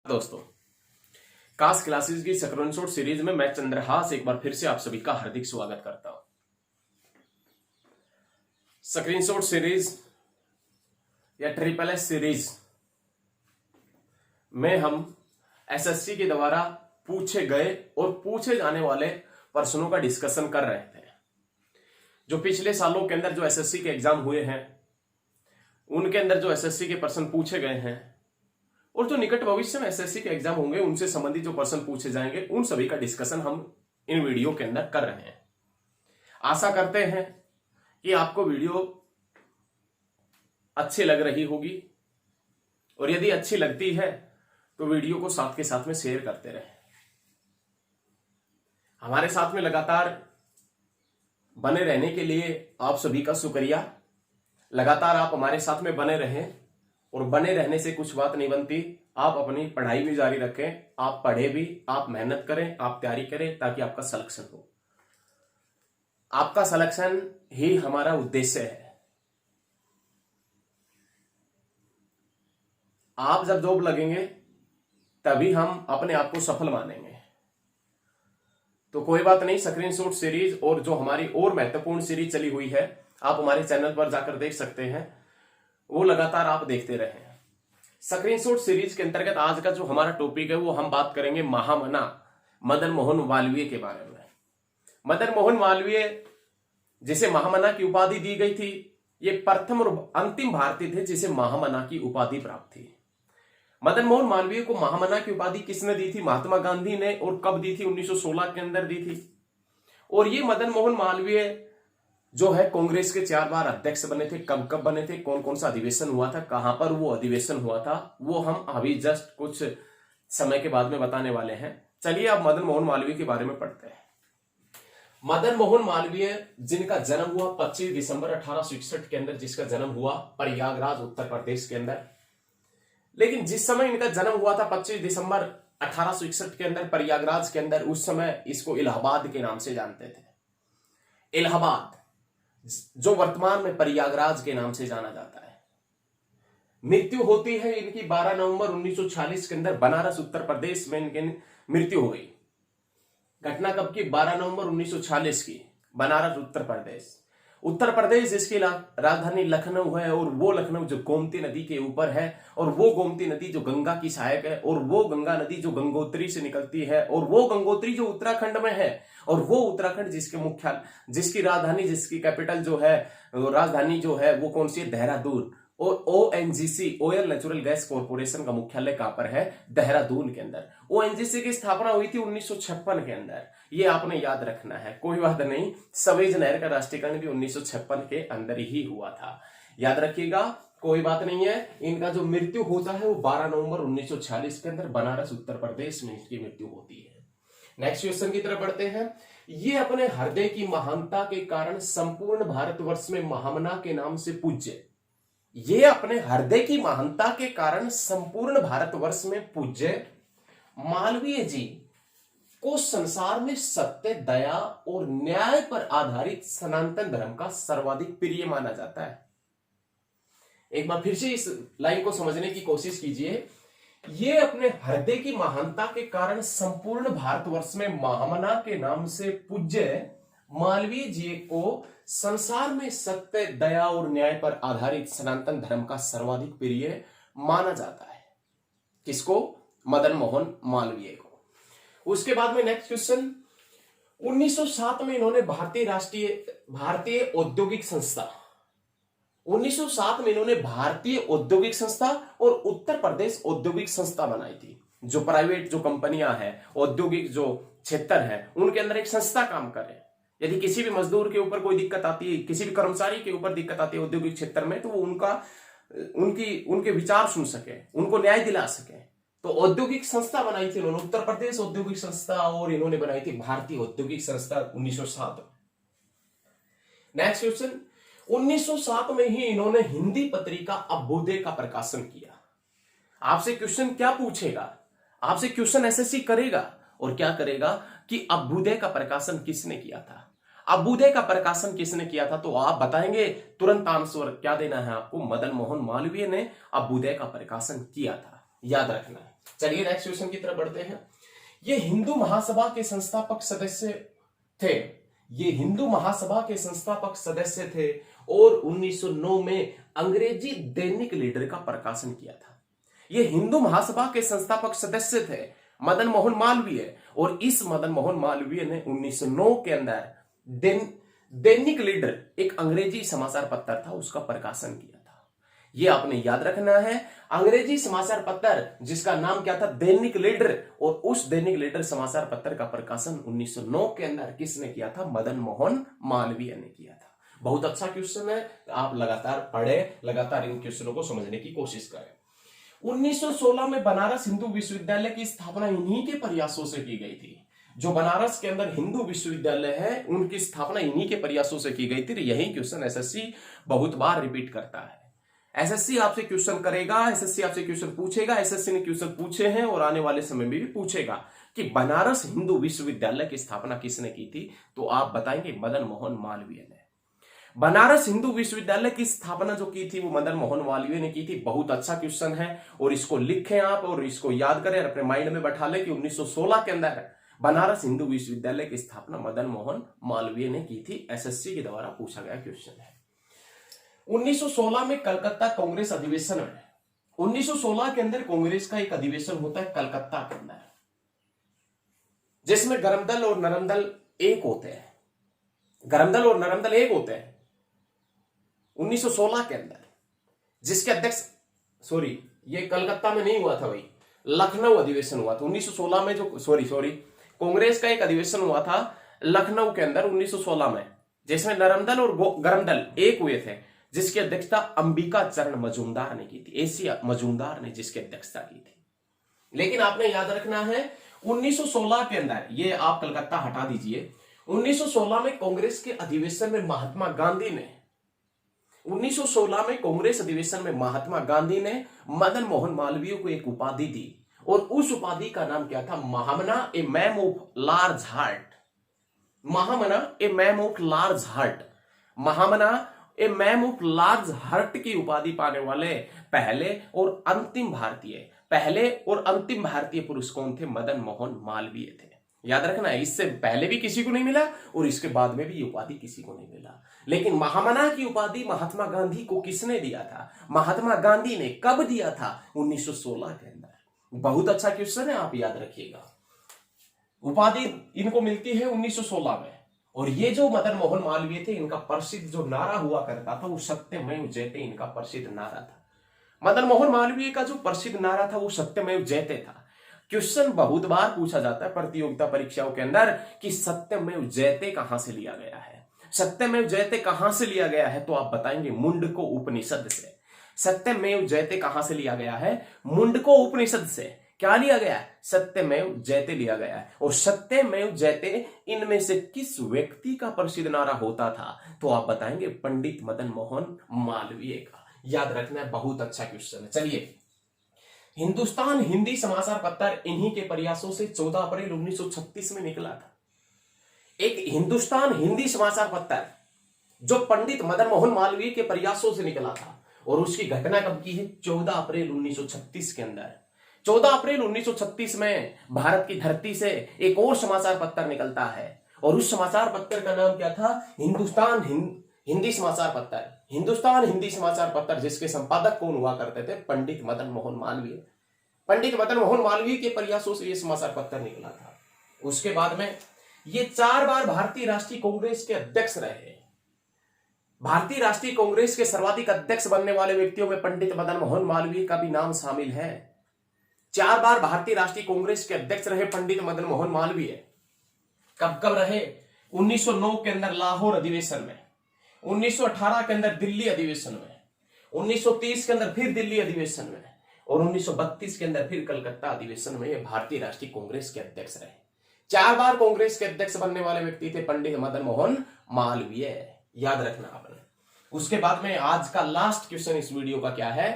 दोस्तों, कास क्लासेस की screenshot series में मैं चंद्रहास एक बार फिर से आप सभी का हार्दिक स्वागत करता हूं। स्क्रीनशॉट सीरीज या ट्रिपल एस सीरीज में हम एसएससी के द्वारा पूछे गए और पूछे जाने वाले प्रश्नों का डिस्कशन कर रहे थे। जो पिछले सालों के अंदर जो एसएससी के एग्जाम हुए हैं उनके अंदर जो एसएससी के प्रश्न पूछे गए हैं और जो निकट भविष्य में एसएससी के एग्जाम होंगे उनसे संबंधित जो प्रश्न पूछे जाएंगे उन सभी का डिस्कशन हम इन वीडियो के अंदर कर रहे हैं। आशा करते हैं कि आपको वीडियो अच्छी लग रही होगी और यदि अच्छी लगती है तो वीडियो को साथ के साथ में शेयर करते रहें। हमारे साथ में लगातार बने रहने के लिए आप सभी का शुक्रिया। लगातार आप हमारे साथ में बने रहें और बने रहने से कुछ बात नहीं बनती। आप अपनी पढ़ाई भी जारी रखें, आप पढ़े भी, आप मेहनत करें, आप तैयारी करें ताकि आपका सिलेक्शन हो। आपका सिलेक्शन ही हमारा उद्देश्य है। आप जब जॉब लगेंगे तभी हम अपने आप को सफल मानेंगे। तो कोई बात नहीं, स्क्रीनशॉट सीरीज और जो हमारी और महत्वपूर्ण सीरीज चली हुई है आप हमारे चैनल पर जाकर देख सकते हैं, वो लगातार आप देखते रहें। स्क्रीनशॉट सीरीज के अंतर्गत आज का जो हमारा टॉपिक है वो हम बात करेंगे महामना मदन मोहन मालवीय के बारे में। मदन मोहन मालवीय जिसे महामना की उपाधि दी गई थी, ये प्रथम और अंतिम भारतीय थे जिसे महामना की उपाधि प्राप्त थी। मदन मोहन मालवीय को महामना की उपाधि किसने दी थी? महात्मा गांधी ने। और कब दी थी? 1916 के अंदर दी थी। और ये मदन मोहन मालवीय जो है कांग्रेस के 4 बार अध्यक्ष बने थे। कब कब बने थे, कौन कौन सा अधिवेशन हुआ था, कहां पर वो अधिवेशन हुआ था, वो हम अभी जस्ट कुछ समय के बाद में बताने वाले हैं। चलिए अब मदन मोहन मालवीय के बारे में पढ़ते हैं। मदन मोहन मालवीय जिनका जन्म हुआ 25 दिसंबर 1861 के अंदर, जिसका जन्म हुआ प्रयागराज उत्तर प्रदेश के अंदर। लेकिन जिस समय इनका जन्म हुआ था 25 दिसंबर 1861 के अंदर प्रयागराज के अंदर, उस समय इसको इलाहाबाद के नाम से जानते थे। इलाहाबाद जो वर्तमान में प्रयागराज के नाम से जाना जाता है। मृत्यु होती है इनकी 12 नवंबर 1946 के अंदर बनारस उत्तर प्रदेश में इनकी मृत्यु हो गई। घटना कब की? 12 नवंबर 1946 की, बनारस उत्तर प्रदेश। उत्तर प्रदेश जिसकी राजधानी लखनऊ है और वो लखनऊ जो गोमती नदी के ऊपर है और वो गोमती नदी जो गंगा की सहायक है और वो गंगा नदी जो गंगोत्री से निकलती है और वो गंगोत्री जो उत्तराखंड में है और वो उत्तराखंड जिसके मुख्यालय, जिसकी राजधानी, जिसकी कैपिटल जो है, राजधानी जो है वो कौन सी है? देहरादून। और ONGC oil natural gas corporation का मुख्यालय कहां पर है? देहरादून के अंदर। ONGC की स्थापना हुई थी 1956 के अंदर। ये आपने याद रखना है। कोई बात नहीं, सवेज नहर का राष्ट्रीयकरण भी 1956 के अंदर ही हुआ था, याद रखिएगा। कोई बात नहीं है। इनका जो मृत्यु होता है वो 12 नवंबर 1946 के अंदर बनारस उत्तर प्रदेश में इसकी मृत्यु होती है। नेक्स्ट क्वेश्चन की तरफ बढ़ते हैं। ये अपने हृदय की महानता के कारण संपूर्ण भारतवर्ष में महामना के नाम से पूज्य। ये अपने हृदय की महानता के कारण संपूर्ण भारतवर्ष में पूज्य मालवीय जी को संसार में सत्य, दया और न्याय पर आधारित सनातन धर्म का सर्वाधिक प्रिय माना जाता है। एक बार फिर से इस लाइन को समझने की कोशिश कीजिए। ये अपने हृदय की महानता के कारण संपूर्ण भारतवर्ष में महामना के नाम से पूज्य मालवीय जी को संसार में सत्य, दया और न्याय पर आधारित सनातन धर्म का सर्वाधिक प्रिय माना जाता है। किसको? मदन मोहन मालवीय को। उसके बाद में नेक्स्ट क्वेश्चन। 1907 में इन्होंने भारतीय औद्योगिक संस्था 1907 में इन्होंने भारतीय औद्योगिक संस्था और उत्तर प्रदेश औद्योगिक संस्था बनाई थी। जो प्राइवेट जो कंपनियां हैं, औद्योगिक जो क्षेत्र है, उनके अंदर एक संस्था काम करे। यदि किसी भी मजदूर के ऊपर कोई दिक्कत आती है, किसी भी कर्मचारी के ऊपर दिक्कत आती है औद्योगिक क्षेत्र में, तो वो उनके विचार सुन सके, उनको न्याय दिला सके। तो औद्योगिक संस्था बनाई थी उन्होंने, उत्तर प्रदेश औद्योगिक संस्था, और इन्होंने बनाई थी भारतीय औद्योगिक संस्था 1907। Next question. 1907 में ही इन्होंने हिंदी पत्रिका अभ्युदय का प्रकाशन किया। आपसे क्वेश्चन क्या पूछेगा? आपसे क्वेश्चन एसएससी करेगा और क्या करेगा कि अभ्युदय का प्रकाशन किसने किया था? अभ्युदय का प्रकाशन किसने किया था? तो आप बताएंगे, तुरंत आंसर क्या देना है आपको? मदन मोहन मालवीय ने अभ्युदय का प्रकाशन किया था, याद रखना है। चलिए नेक्स्ट क्वेश्चन की तरफ बढ़ते हैं। ये हिंदू महासभा के संस्थापक सदस्य थे, ये हिंदू महासभा के संस्थापक सदस्य थे और 1909 में अंग्रेजी दैनिक लीडर का प्रकाशन किया था। ये हिंदू महासभा के संस्थापक सदस्य थे मदन मोहन मालवीय, और इस मदन मोहन मालवीय ने 1909 के अंदर दैनिक लीडर एक अंग्रेजी समाचार पत्र था उसका प्रकाशन किया था। यह आपने याद रखना है, अंग्रेजी समाचार पत्र जिसका नाम क्या था, दैनिक लीडर, और उस दैनिक लीडर समाचार पत्र का प्रकाशन 1909 के अंदर किसने किया था, मदन मोहन मालवीय ने किया था। बहुत अच्छा क्वेश्चन है, आप लगातार पढ़े, लगातार इन क्वेश्चनों को समझने की कोशिश करें। 1916 में बनारस हिंदू विश्वविद्यालय की स्थापना इन्हीं के प्रयासों से की गई थी। जो बनारस के अंदर हिंदू विश्वविद्यालय है उनकी स्थापना इन्हीं के प्रयासों से की गई थी। यही क्वेश्चन एसएससी बहुत बार रिपीट करता है। एसएससी आपसे क्वेश्चन करेगा, एसएससी आपसे क्वेश्चन पूछेगा, एसएससी ने क्वेश्चन पूछे हैं और आने वाले समय में भी पूछेगा कि बनारस हिंदू विश्वविद्यालय की स्थापना किसने की थी, तो आप बताएंगे मदन मोहन मालवीय ने। बनारस हिंदू विश्वविद्यालय की स्थापना जो की थी वो मदन मोहन मालवीय ने की थी। बहुत अच्छा क्वेश्चन है और इसको लिखें आप और इसको याद करें, अपने माइंड में बैठा लें कि 1916 के अंदर बनारस हिंदू विश्वविद्यालय की स्थापना मदन मोहन मालवीय ने की थी। एसएससी के द्वारा पूछा गया क्वेश्चन है। 1916 में कलकत्ता कांग्रेस अधिवेशन में, 1916 के अंदर कांग्रेस का एक अधिवेशन होता है कलकत्ता के अंदर, जिसमें गरम दल और नरम दल एक होते हैं। गरम दल और नरम दल एक होते हैं 1916 के अंदर, जिसके अध्यक्ष, सॉरी ये कलकत्ता में नहीं हुआ था भाई, लखनऊ अधिवेशन हुआ था 1916 में। जो सॉरी कांग्रेस का एक अधिवेशन हुआ था लखनऊ के अंदर 1916 में, जिसमें नरम दल और गरम दल एक हुए थे, जिसकी अध्यक्षता अंबिका चरण मजूमदार ने की थी। एशिया मजूमदार ने जिसकी अध्यक्षता की थी। लेकिन आपने याद रखना है 1916 के अंदर, ये आप कलकत्ता हटा दीजिए, 1916 में कांग्रेस के अधिवेशन में महात्मा गांधी ने, 1916 में कांग्रेस अधिवेशन में महात्मा गांधी ने मदन मोहन मालवीय को एक उपाधि दी और उस उपाधि का नाम क्या था, Mahamana a man of large heart. Mahamana a man of large heart, Mahamana a man of large heart की उपाधि पाने वाले पहले और अंतिम भारतीय पुरुष कौन थे, मदन मोहन मालवीय थे। याद रखना है, इससे पहले भी किसी को नहीं मिला और इसके बाद में भी ये उपाधि किसी को नहीं मिला। लेकिन महामना की उपाधि महात्मा गांधी को किसने दिया था, महात्मा गांधी ने कब दिया था, 1916 के अंदर। बहुत अच्छा क्वेश्चन है, आप याद रखिएगा। उपाधि इनको मिलती है 1916 में, और ये जो मदन मोहन मालवीय थे, इनका प्रसिद्ध जो नारा हुआ करता था वो सत्यमेव जयते इनका प्रसिद्ध नारा था। मदन मोहन मालवीय का जो प्रसिद्ध नारा था वो सत्यमेव जयते था। क्वेश्चन बहुत बार पूछा जाता है प्रतियोगिता परीक्षाओं के अंदर कि सत्यमेव जयते कहां से लिया गया है। सत्यमेव जयते कहां से लिया गया है, तो आप बताएंगे मुंडको उपनिषद से। सत्यमेव जयते कहां से लिया गया है, मुंडको उपनिषद से। क्या लिया गया है, सत्यमेव जयते लिया गया है। और सत्यमेव जयते इनमें से किस व्यक्ति का प्रसिद्ध नारा होता था, तो आप बताएंगे पंडित मदन मोहन मालवीय का। याद रखना है, बहुत अच्छा क्वेश्चन है। चलिए, हिंदुस्तान हिंदी समाचार पत्र इन्हीं के प्रयासों से 14 अप्रैल 1936 में निकला था। एक हिंदुस्तान हिंदी समाचार पत्र जो पंडित मदन मोहन मालवीय के प्रयासों से निकला था, और उसकी घटना कब की है, 14 अप्रैल 1936 के अंदर। 14 अप्रैल 1936 में भारत की धरती से एक और समाचार पत्र निकलता है, और उस समाचार पत्र का नाम क्या था, हिंदुस्तान हिंदी समाचार पत्र। हिंदुस्तान हिंदी समाचार पत्र जिसके संपादक कौन हुआ करते थे, पंडित मदन मोहन मालवीय। पंडित मदन मोहन मालवीय के प्रयासों से यह समाचार पत्र निकला था। उसके बाद में ये 4 बार भारतीय राष्ट्रीय कांग्रेस के अध्यक्ष रहे। भारतीय राष्ट्रीय कांग्रेस के सर्वाधिक अध्यक्ष बनने वाले व्यक्तियों में पंडित मदन मोहन मालवीय का भी नाम शामिल है। 4 बार भारतीय राष्ट्रीय कांग्रेस के अध्यक्ष रहे पंडित मदन मोहन मालवीय। कब कब रहे, 1909 के अंदर लाहौर अधिवेशन में, 1918 के अंदर दिल्ली अधिवेशन में, 1930 के अंदर फिर दिल्ली अधिवेशन में, और 1932 के अंदर फिर कलकत्ता अधिवेशन में भारतीय राष्ट्रीय कांग्रेस के अध्यक्ष रहे। 4 बार कांग्रेस के अध्यक्ष बनने वाले व्यक्ति थे पंडित मदन मोहन मालवीय। याद रखना आपने। उसके बाद में आज का लास्ट क्वेश्चन इस वीडियो का क्या है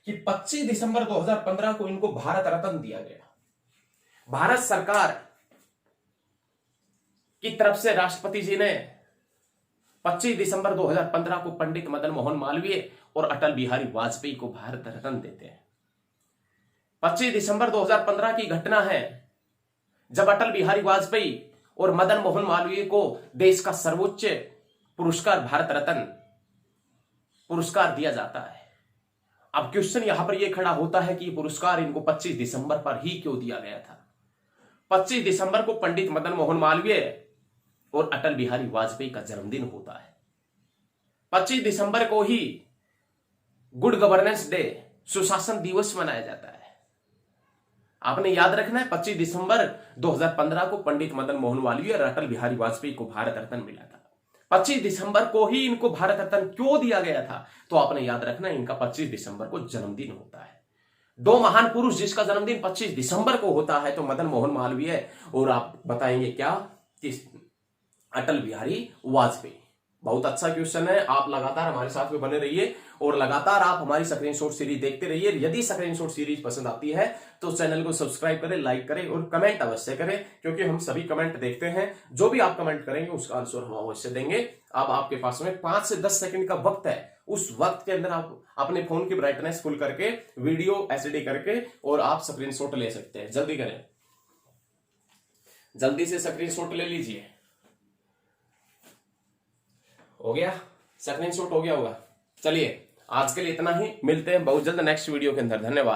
कि 25 दिसंबर 2015 को इनको भारत रत्न दिया गया। भारत सरकार की तरफ से राष्ट्रपति जी ने 25 दिसंबर 2015 को पंडित मदन मोहन मालवीय और अटल बिहारी वाजपेयी को भारत रत्न देते हैं। 25 दिसंबर 2015 की घटना है जब अटल बिहारी वाजपेयी और मदन मोहन मालवीय को देश का सर्वोच्च पुरस्कार भारत रत्न पुरस्कार दिया जाता है। अब क्वेश्चन यहां पर यह खड़ा होता है कि पुरस्कार इनको 25 दिसंबर पर ही क्यों दिया गया था। 25 दिसंबर को पंडित मदन मोहन मालवीय और अटल बिहारी वाजपेयी का जन्मदिन होता है। 25 दिसंबर को ही गुड गवर्नेंस डे, सुशासन दिवस मनाया जाता है। आपने याद रखना है 25 दिसंबर 2015 को पंडित मदन मोहन मालवीय और अटल बिहारी वाजपेयी को भारत रत्न मिला था। 25 दिसंबर को ही इनको भारत रत्न क्यों दिया गया था, तो आपने याद रखना है इनका 25 दिसंबर को जन्मदिन होता है। दो महान पुरुष जिसका जन्मदिन 25 दिसंबर को होता है तो मदन मोहन मालवीय और आप बताएंगे क्या कि अटल बिहारी वाजपेयी। बहुत अच्छा क्वेश्चन है। आप लगातार हमारे साथ में बने रहिए और लगातार आप हमारी स्क्रीनशॉट सीरीज देखते रहिए। यदि स्क्रीनशॉट सीरीज पसंद आती है तो चैनल को सब्सक्राइब करें, लाइक करें और कमेंट अवश्य करें, क्योंकि हम सभी कमेंट देखते हैं। जो भी आप कमेंट करेंगे उसका आंसर हम अवश्य देंगे। अब आपके पास में 5 से 10 सेकंड का वक्त है। उस वक्त के अंदर आप अपने फोन की ब्राइटनेस फुल करके वीडियो एचडी करके और आप स्क्रीनशॉट ले सकते हैं। जल्दी करें, जल्दी से स्क्रीनशॉट ले लीजिए। हो गया, स्क्रीनशॉट हो गया होगा। चलिए आज के लिए इतना ही, मिलते हैं बहुत जल्द नेक्स्ट वीडियो के अंदर। धन्यवाद।